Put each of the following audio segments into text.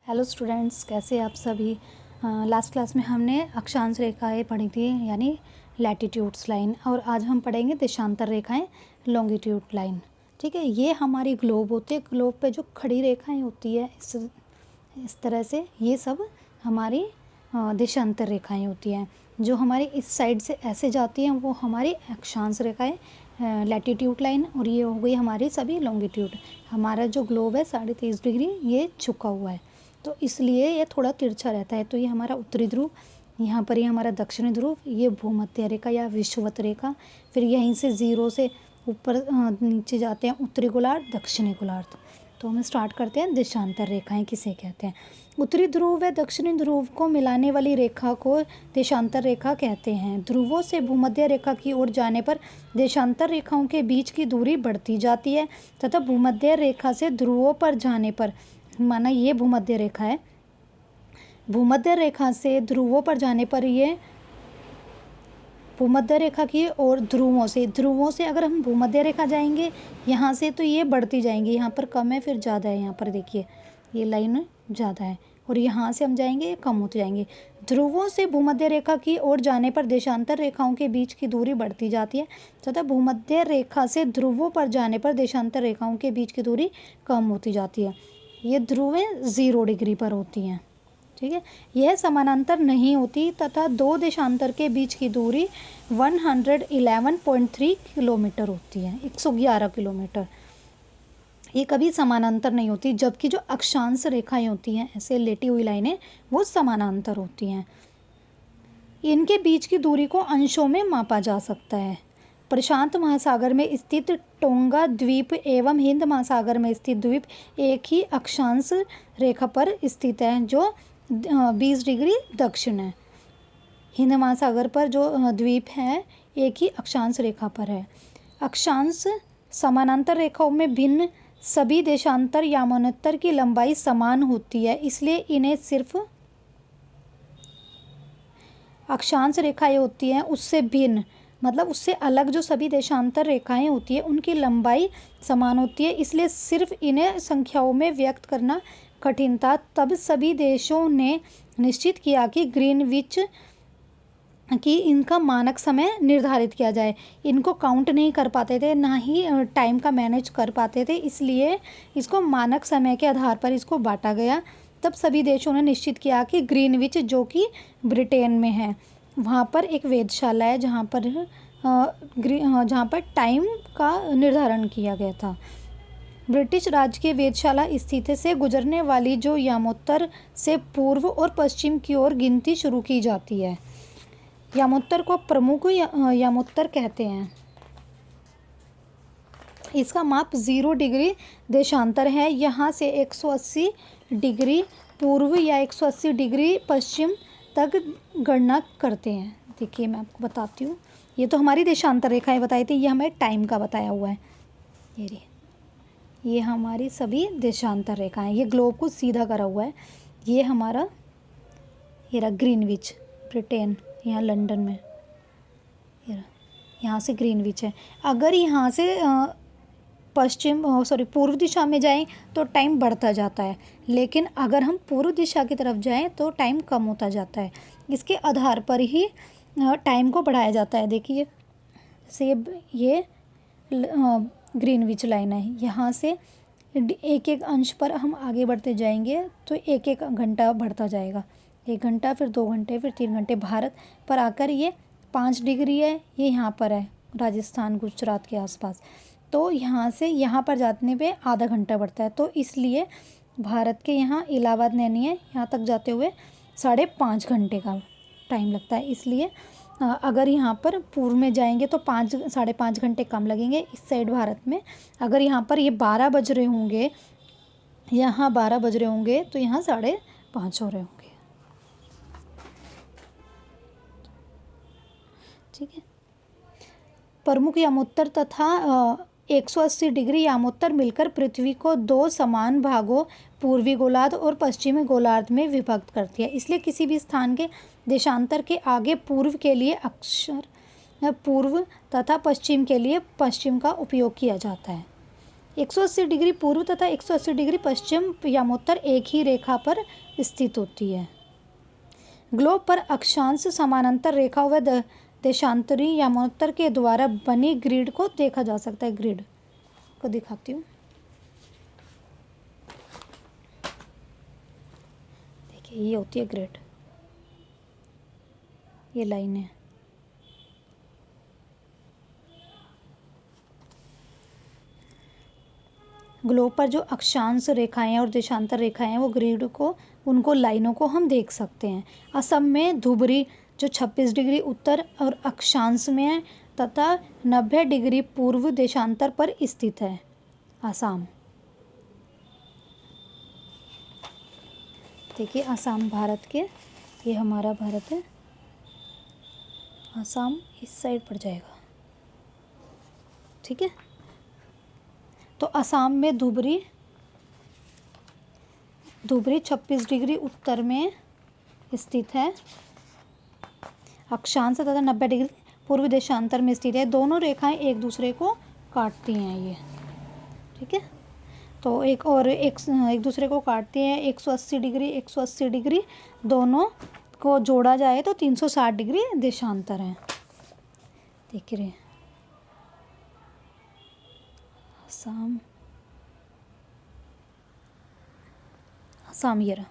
Hello students, कैसे आप सभी। लास्ट क्लास में हमने अक्षांश रेखाएं पढ़ी थी, यानी लैटिट्यूड्स लाइन, और आज हम पढ़ेंगे देशांतर रेखाएं, लॉन्गिट्यूड लाइन। ठीक है, ये हमारी ग्लोब होती है। ग्लोब पे जो खड़ी रेखाएं होती है इस तरह से, ये सब हमारी देशांतर रेखाएं होती हैं। जो हमारी इस साइड से ऐसे जाती हैं वो हमारी अक्षांश रेखाएं, लैटिट्यूड लाइन, और ये हो गई हमारी सभी लॉन्गिट्यूड। हमारा जो ग्लोब है 23.5 डिग्री ये झुका हुआ है, तो इसलिए ये थोड़ा तिरछा रहता है। तो ये हमारा उत्तरी ध्रुव, यहाँ पर ये हमारा दक्षिणी ध्रुव, ये भूमध्य रेखा या विषुवत रेखा। फिर यहीं से 0 से ऊपर नीचे जाते हैं उत्तरी गोलार्ध, दक्षिणी गोलार्ध। तो हम स्टार्ट करते हैं देशांतर रेखाएं किसे कहते हैं। उत्तरी ध्रुव व दक्षिणी ध्रुव को मिलाने वाली रेखा को देशांतर रेखा कहते हैं। ध्रुवों से भूमध्य रेखा की ओर जाने पर देशांतर रेखाओं के बीच की दूरी बढ़ती जाती है तथा भूमध्य रेखा से ध्रुवों पर जाने पर, माना ये भूमध्य रेखा है, भूमध्य रेखा से ध्रुवों पर जाने पर ये भूमध्य रेखा की और ध्रुवों से अगर हम भूमध्य रेखा जाएंगे यहाँ से, तो ये बढ़ती जाएंगी। यहाँ पर कम है, फिर ज़्यादा है। यहाँ पर देखिए ये लाइन ज़्यादा है, और यहाँ से हम जाएंगे ये कम होते जाएंगे। ध्रुवों से भूमध्य रेखा की ओर जाने पर देशांतर रेखाओं के बीच की दूरी बढ़ती जाती है तथा भूमध्य रेखा से ध्रुवों पर जाने पर देशांतर रेखाओं के बीच की दूरी कम होती जाती है। ये ध्रुवें 0 डिग्री पर होती हैं। ठीक है, यह समानांतर नहीं होती तथा दो देशांतर के बीच की दूरी 111.3 किलोमीटर होती है, 111 किलोमीटर। ये कभी समानांतर नहीं होती, जबकि जो अक्षांश रेखाएं होती हैं, ऐसे लेटी हुई लाइनें, वो समानांतर होती हैं। इनके बीच की दूरी को अंशों में मापा जा सकता है। प्रशांत महासागर में स्थित टोंगा द्वीप एवं हिंद महासागर में स्थित द्वीप एक ही अक्षांश रेखा पर स्थित है, जो 20 डिग्री दक्षिण है। हिंद महासागर पर जो द्वीप है एक ही अक्षांश रेखा पर है। अक्षांश समानांतर रेखाओं में भिन्न सभी देशांतर यामानोत्तर की लंबाई समान होती है, इसलिए इन्हें सिर्फ अक्षांश रेखाएं होती हैं उससे भिन्न, मतलब उससे अलग जो सभी देशांतर रेखाएं होती है उनकी लंबाई समान होती है, इसलिए सिर्फ इन्हें संख्याओं में व्यक्त करना कठिन था। तब सभी देशों ने निश्चित किया कि ग्रीनविच कि इनका मानक समय निर्धारित किया जाए। इनको काउंट नहीं कर पाते थे, ना ही टाइम का मैनेज कर पाते थे, इसलिए इसको मानक समय के आधार पर इसको बांटा गया। तब सभी देशों ने निश्चित किया कि ग्रीनविच, जो कि ब्रिटेन में है, वहाँ पर एक वेधशाला है जहाँ पर टाइम का निर्धारण किया गया था। ब्रिटिश राज के वेधशाला स्थिति से गुजरने वाली जो यामोत्तर से पूर्व और पश्चिम की ओर गिनती शुरू की जाती है। यामोत्तर को प्रमुख यामोत्तर कहते हैं। इसका माप 0 डिग्री देशांतर है। यहाँ से 180 डिग्री पूर्व या 180 डिग्री पश्चिम तक गणना करते हैं। देखिए मैं आपको बताती हूँ, ये तो हमारी देशांतर रेखाएं बताई थी, ये हमें टाइम का बताया हुआ है। ये हमारी सभी देशांतर रेखाएं, ये ग्लोब को सीधा करा हुआ है। ये हमारा ये रहा ग्रीनविच, ब्रिटेन, यहाँ लंदन में, यहाँ से ग्रीनविच है। अगर यहाँ से पूर्व दिशा में जाएं तो टाइम बढ़ता जाता है, लेकिन अगर हम पूर्व दिशा की तरफ जाएं तो टाइम कम होता जाता है। इसके आधार पर ही टाइम को बढ़ाया जाता है। देखिए जैसे ये ग्रीनविच लाइन है, यहाँ से एक एक अंश पर हम आगे बढ़ते जाएंगे तो एक एक घंटा बढ़ता जाएगा। 1 घंटा, फिर 2 घंटे, फिर 3 घंटे। भारत पर आकर ये 5 डिग्री है, ये यहाँ पर है राजस्थान गुजरात के आसपास। तो यहाँ से यहाँ पर जाने पे आधा घंटा बढ़ता है, तो इसलिए भारत के यहाँ इलाहाबाद नैनी है, यहाँ तक जाते हुए 5.5 घंटे का टाइम लगता है। इसलिए अगर यहाँ पर पूर्व में जाएंगे तो 5-5.5 घंटे कम लगेंगे इस साइड भारत में। अगर यहाँ पर ये 12 बज रहे होंगे, यहाँ 12 बज रहे होंगे, तो यहाँ 5:30 हो रहे होंगे। ठीक है, प्रमुख यामोत्तर तथा 180 डिग्री यामोत्तर मिलकर पृथ्वी को 2 समान भागों, पूर्वी गोलार्ध और पश्चिमी गोलार्ध में विभक्त करती है। इसलिए किसी भी स्थान के देशांतर के आगे पूर्व के लिए अक्षर पूर्व तथा पश्चिम के लिए पश्चिम का उपयोग किया जाता है। 180 डिग्री पूर्व तथा 180 डिग्री पश्चिम यामोत्तर एक ही रेखा पर स्थित होती है। ग्लोब पर अक्षांश समानांतर रेखा व देशांतरी यामोत्तर के द्वारा बनी ग्रिड को देखा जा सकता है। ग्रिड को दिखाती हूँ, देखिए ये होती है ग्रिड, ये लाइन है। ग्लोब पर जो अक्षांश रेखाएं और देशांतर रेखाएं हैं वो ग्रिड को, उनको लाइनों को हम देख सकते हैं। असम में धुबरी जो 26 डिग्री उत्तर और अक्षांश में है तथा 90 डिग्री पूर्व देशांतर पर स्थित है। असम, देखिए असम भारत के, ये हमारा भारत है, असम इस साइड पड़ जाएगा, ठीक है। तो असम में धुबरी 26 डिग्री उत्तर में स्थित है, अक्षांश तथा 90 डिग्री पूर्व देशांतर में स्थित है। दोनों रेखाएं एक दूसरे को काटती हैं ये, ठीक है। तो एक दूसरे को काटती हैं 180 डिग्री दोनों को जोड़ा जाए तो 360 डिग्री देशांतर है। देख रहे हैं असम ये रहा,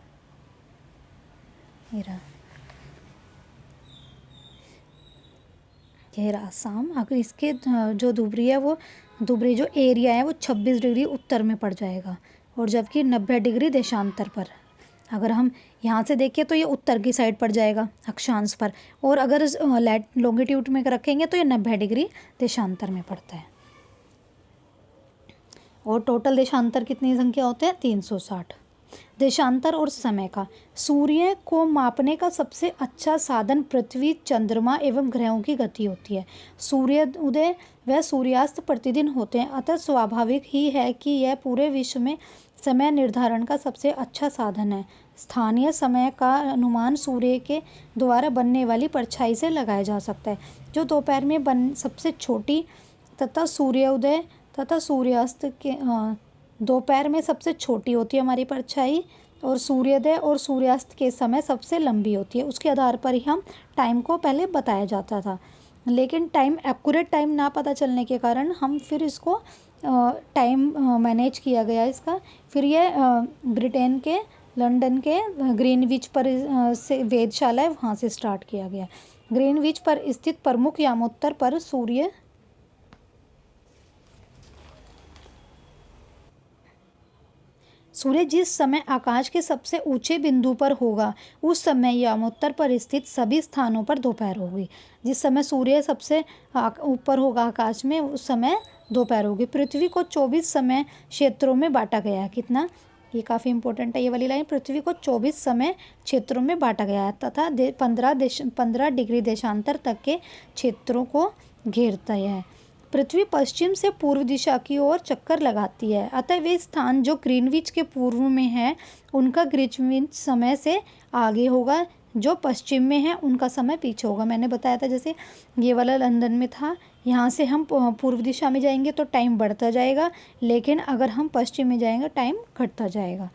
असम। अगर इसके जो धुबरी है वो धुबरी जो एरिया है वो 26 डिग्री उत्तर में पड़ जाएगा और जबकि 90 डिग्री देशांतर पर। अगर हम यहाँ से देखें तो ये उत्तर की साइड पड़ जाएगा अक्षांश पर, और अगर लॉन्गिट्यूड में रखेंगे तो ये 90 डिग्री देशांतर में पड़ता है। और टोटल देशांतर कितनी संख्या होते हैं? 360। देशांतर और समय का, सूर्य को मापने का सबसे अच्छा साधन पृथ्वी, चंद्रमा एवं ग्रहों की गति होती है। सूर्य उदय व सूर्यास्त प्रतिदिन होते हैं, अतः स्वाभाविक ही है कि यह पूरे विश्व में समय निर्धारण का सबसे अच्छा साधन है। स्थानीय समय का अनुमान सूर्य के द्वारा बनने वाली परछाई से लगाया जा सकता है, जो दोपहर में सबसे छोटी तथा सूर्योदय तथा सूर्यास्त के दोपहर में सबसे छोटी होती है हमारी परछाई, और सूर्योदय और सूर्यास्त के समय सबसे लंबी होती है। उसके आधार पर ही हम टाइम को पहले बताया जाता था, लेकिन टाइम एक्यूरेट टाइम ना पता चलने के कारण हम फिर इसको टाइम मैनेज किया गया इसका। फिर ये ब्रिटेन के लंदन के ग्रीनविच पर से वेधशाला है, वहाँ से स्टार्ट किया गया। ग्रीनविच पर स्थित प्रमुख यामोत्तर पर सूर्य जिस समय आकाश के सबसे ऊंचे बिंदु पर होगा उस समय यामोत्तर पर स्थित सभी स्थानों पर दोपहर होगी। जिस समय सूर्य सबसे ऊपर होगा आकाश में उस समय दोपहर होगी। पृथ्वी को 24 समय क्षेत्रों में बांटा गया है। कितना, ये काफ़ी इंपॉर्टेंट है ये वाली लाइन। पृथ्वी को 24 समय क्षेत्रों में बांटा गया है तथा 15 डिग्री देशांतर तक के क्षेत्रों को घेरता है। पृथ्वी पश्चिम से पूर्व दिशा की ओर चक्कर लगाती है, अतः वे स्थान जो ग्रीनविच के पूर्व में है उनका ग्रीनविच समय से आगे होगा, जो पश्चिम में है उनका समय पीछे होगा। मैंने बताया था जैसे ये वाला लंदन में था, यहाँ से हम पूर्व दिशा में जाएंगे तो टाइम बढ़ता जाएगा, लेकिन अगर हम पश्चिम में जाएंगे टाइम घटता जाएगा।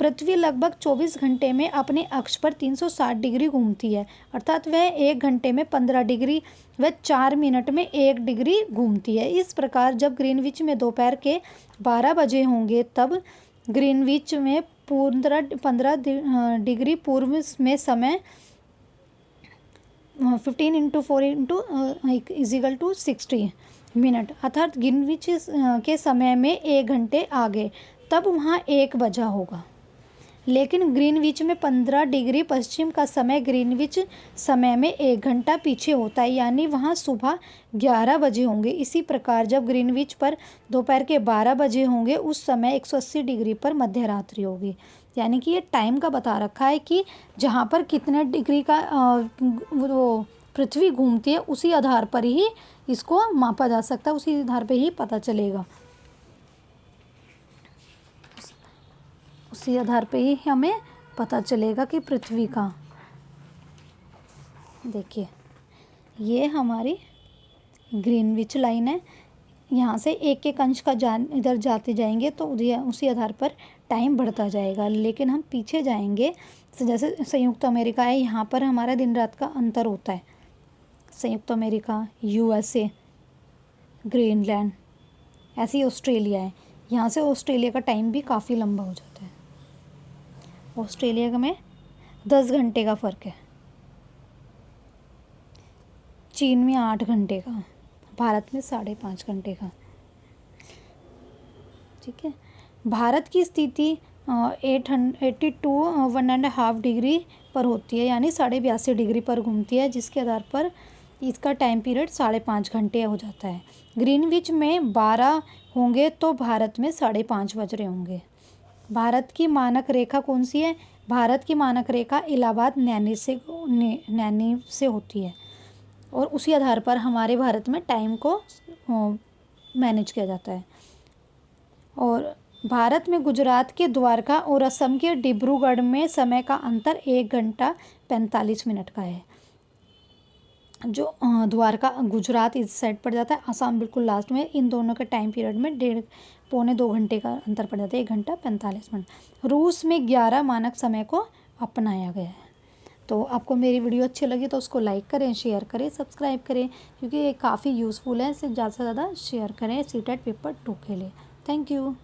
पृथ्वी लगभग 24 घंटे में अपने अक्ष पर 360 डिग्री घूमती है, अर्थात वह 1 घंटे में 15 डिग्री व 4 मिनट में 1 डिग्री घूमती है। इस प्रकार जब ग्रीनविच में दोपहर के 12 बजे होंगे तब ग्रीनविच में 15 डिग्री पूर्व में समय 15 × 4 = 60 मिनट, अर्थात ग्रीनविच के समय में 1 घंटे आगे, तब वहाँ 1 बजा होगा। लेकिन ग्रीनविच में 15 डिग्री पश्चिम का समय ग्रीनविच समय में 1 घंटा पीछे होता है, यानी वहाँ सुबह 11 बजे होंगे। इसी प्रकार जब ग्रीनविच पर दोपहर के 12 बजे होंगे उस समय 180 डिग्री पर मध्य रात्रि होगी। यानी कि ये टाइम का बता रखा है कि जहाँ पर कितने डिग्री का वो पृथ्वी घूमती है उसी आधार पर ही इसको मापा जा सकता है, उसी आधार पर ही पता चलेगा, उसी आधार पे ही हमें पता चलेगा कि पृथ्वी का। देखिए ये हमारी ग्रीनविच लाइन है, यहाँ से एक एक अंश का इधर जाते जाएंगे तो उसी आधार पर टाइम बढ़ता जाएगा। लेकिन हम पीछे जाएंगे, जैसे संयुक्त अमेरिका है, यहाँ पर हमारा दिन रात का अंतर होता है। संयुक्त अमेरिका, USA, ग्रीनलैंड, ऐसे ही ऑस्ट्रेलिया है। यहाँ से ऑस्ट्रेलिया का टाइम भी काफ़ी लंबा हो जाता है। ऑस्ट्रेलिया में 10 घंटे का फ़र्क है, चीन में 8 घंटे का, भारत में 5.5 घंटे का। ठीक है। भारत की स्थिति 82 1.5 डिग्री पर होती है, यानी 82.5 डिग्री पर घूमती है, जिसके आधार पर इसका टाइम पीरियड 5.5 घंटे हो जाता है। ग्रीनविच में 12 होंगे तो भारत में 5:30 बज रहे होंगे। भारत की मानक रेखा कौन सी है? भारत की मानक रेखा इलाहाबाद नैनी से होती है, और उसी आधार पर हमारे भारत में टाइम को मैनेज किया जाता है। और भारत में गुजरात के द्वारका और असम के डिब्रूगढ़ में समय का अंतर 1 घंटा 45 मिनट का है। जो द्वारका गुजरात इस साइड पड़ जाता है, असम बिल्कुल लास्ट में। इन दोनों के टाइम पीरियड में 1.25-2 घंटे का अंतर पड़ जाता है, 1 घंटा 45 मिनट। रूस में 11 मानक समय को अपनाया गया है। तो आपको मेरी वीडियो अच्छी लगी तो उसको लाइक करें, शेयर करें, सब्सक्राइब करें, क्योंकि ये काफ़ी यूज़फुल है। इसे ज़्यादा से ज़्यादा शेयर करें सीटेट पेपर 2 के लिए। Thank you.